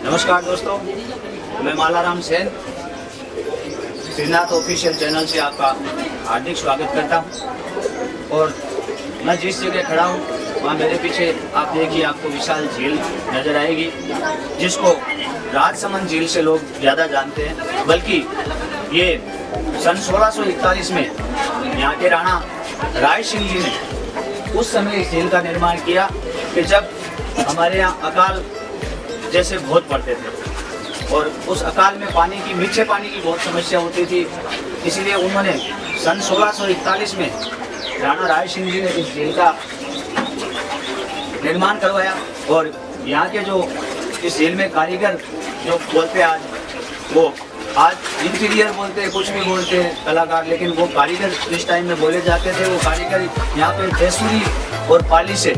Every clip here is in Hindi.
नमस्कार दोस्तों, मैं मालाराम सेन श्रीनाथ ऑफिशियल चैनल से आपका हार्दिक स्वागत करता हूं। और मैं जिस जगह खड़ा हूं वहाँ मेरे पीछे आप देखिए, आपको विशाल झील नज़र आएगी, जिसको राजसमंद झील से लोग ज़्यादा जानते हैं। बल्कि ये सन 1641 में यहाँ के राणा राय सिंह जी ने उस समय इस झील का निर्माण किया कि जब हमारे यहाँ अकाल जैसे बहुत पड़ते थे और उस अकाल में पानी की, मीठे पानी की बहुत समस्या होती थी। इसलिए उन्होंने सन 1641 में राणा राय सिंह जी ने इस झील का निर्माण करवाया। और यहाँ के जो इस झील में कारीगर जो बोलते हैं वो आज इंटीरियर बोलते हैं, कुछ भी बोलते हैं कलाकार, लेकिन वो कारीगर इस टाइम में बोले जाते थे। वो कारीगर यहाँ पे जयसूरी और पाली से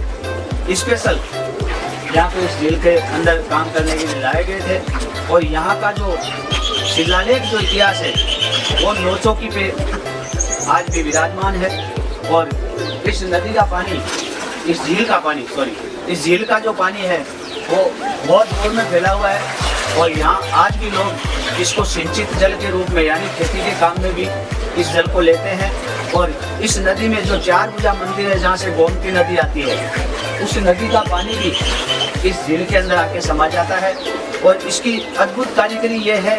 स्पेशल यहाँ पे इस झील के अंदर काम करने के लिए लाए गए थे। और यहाँ का जो शिलालेख, जो इतिहास है, वो नौचौकी पे आज भी विराजमान है। और इस नदी का पानी, इस झील का जो पानी है वो बहुत दूर में फैला हुआ है। और यहाँ आज भी लोग इसको सिंचित जल के रूप में, यानी खेती के काम में भी इस जल को लेते हैं। और इस नदी में जो चार भुजा मंदिर है, जहाँ से गोमती नदी आती है, उस नदी का पानी भी इस झील के अंदर आके समा जाता है। और इसकी अद्भुत कारीगरी ये है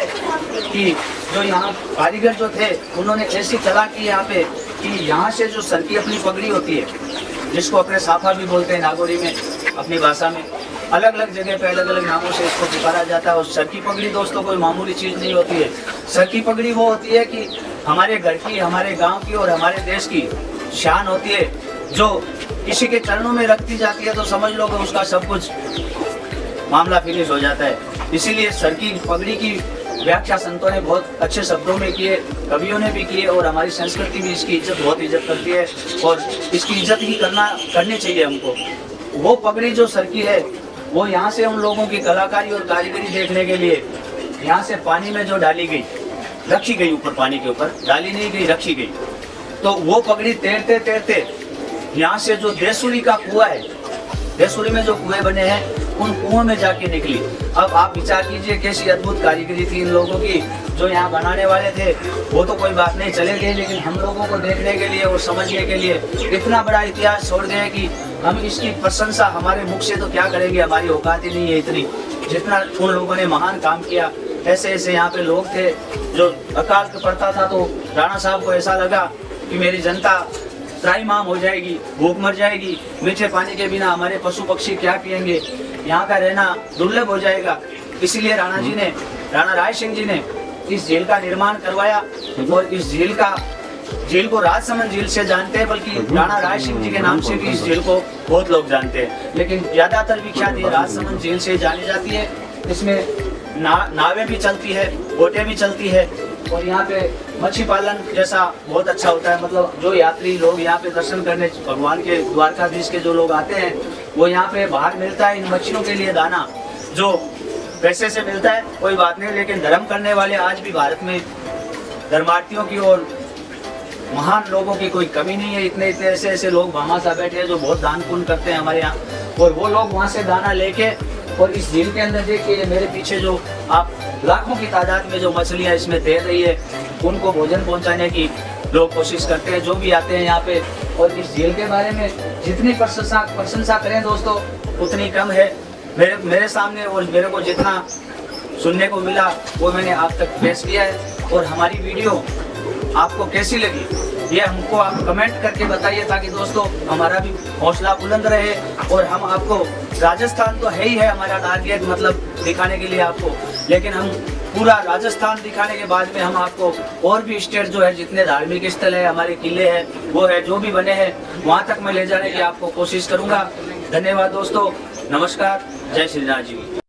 कि जो यहाँ कारीगर जो थे, उन्होंने ऐसी कला की यहाँ पे कि यहाँ से जो सर की अपनी पगड़ी होती है, जिसको अपने साफा भी बोलते हैं नागौरी में, अपनी भाषा में अलग अलग जगह पे अलग अलग नामों से इसको पुकारा जाता है। और सर की पगड़ी दोस्तों कोई मामूली चीज़ नहीं होती है। सर की पगड़ी वो होती है कि हमारे घर की, हमारे गांव की और हमारे देश की शान होती है। जो किसी के चरणों में रखती जाती है तो समझ लो कि उसका सब कुछ मामला फिनिश हो जाता है। इसीलिए सर की पगड़ी की व्याख्या संतों ने बहुत अच्छे शब्दों में किए, कवियों ने भी किए। और हमारी संस्कृति भी इसकी बहुत इज्जत करती है और इसकी इज्जत ही करनी चाहिए हमको। वो पगड़ी जो सर की है, वो यहाँ से उन लोगों की कलाकारी और कारीगरी देखने के लिए यहाँ से पानी में जो डाली गई, रखी गई, ऊपर पानी के ऊपर डाली नहीं गई, रखी गई। तो वो पगड़ी तैरते तैरते यहाँ से जो देसूरी का कुआं है, देसूरी में जो कुएं बने हैं, उन कुओं में जाके निकली। अब आप विचार कीजिए कैसी अद्भुत कारीगरी थी इन लोगों की। जो यहाँ बनाने वाले थे वो तो कोई बात नहीं, चले गए, लेकिन हम लोगों को देखने के लिए और समझने के लिए इतना बड़ा इतिहास छोड़ गए कि हम इसकी प्रशंसा हमारे मुख से तो क्या करेंगे, हमारी औकात ही नहीं है इतनी, जितना उन लोगों ने महान काम किया। ऐसे ऐसे यहाँ पे लोग थे। जो अकाल पड़ता था तो राणा साहब को ऐसा लगा कि मेरी जनता त्राहिमाम हो जाएगी, भूख मर जाएगी, मीठे पानी के बिना हमारे पशु पक्षी क्या पिएंगे, यहाँ का रहना दुर्लभ हो जाएगा। इसलिए राणा राय सिंह जी ने इस झील का निर्माण करवाया। और इस झील को राजसमंद झील से जानते हैं, बल्कि राणा राय सिंह जी के नाम से भी इस झील को बहुत लोग जानते हैं। लेकिन ज्यादातर विख्यात ये राजसमंद झील से जानी जाती है। इसमें नावें भी चलती है, बोटें भी चलती है। और यहाँ पे मच्छी पालन जैसा बहुत अच्छा होता है। मतलब जो यात्री लोग यहाँ पे दर्शन करने, भगवान के द्वारकाधीश के जो लोग आते हैं, वो यहाँ पे बाहर मिलता है इन मच्छियों के लिए दाना, जो पैसे से मिलता है, कोई बात नहीं। लेकिन धर्म करने वाले आज भी भारत में धर्मार्थियों की और महान लोगों की कोई कमी नहीं है। इतने ऐसे लोग भामाशाह बैठे हैं जो बहुत दान पुण्य करते हैं हमारे यहाँ। और वो लोग वहाँ से दाना लेके, और इस झील के अंदर देखिए मेरे पीछे जो आप लाखों की तादाद में जो मछलियाँ इसमें तैर रही है, उनको भोजन पहुँचाने की लोग कोशिश करते हैं, जो भी आते हैं यहाँ पे। और इस झील के बारे में जितनी प्रशंसा करें दोस्तों, उतनी कम है। मेरे सामने और मेरे को जितना सुनने को मिला वो मैंने आप तक पेश किया है। और हमारी वीडियो आपको कैसी लगी ये हमको आप कमेंट करके बताइए, ताकि दोस्तों हमारा भी हौसला बुलंद रहे। और हम आपको, राजस्थान तो है ही है हमारा टारगेट, मतलब दिखाने के लिए आपको, लेकिन हम पूरा राजस्थान दिखाने के बाद में हम आपको और भी स्टेट जो है, जितने धार्मिक स्थल है, हमारे किले हैं, वो है, जो भी बने हैं, वहाँ तक मैं ले जाने की आपको कोशिश करूँगा। धन्यवाद दोस्तों, नमस्कार, जय श्री राम जी।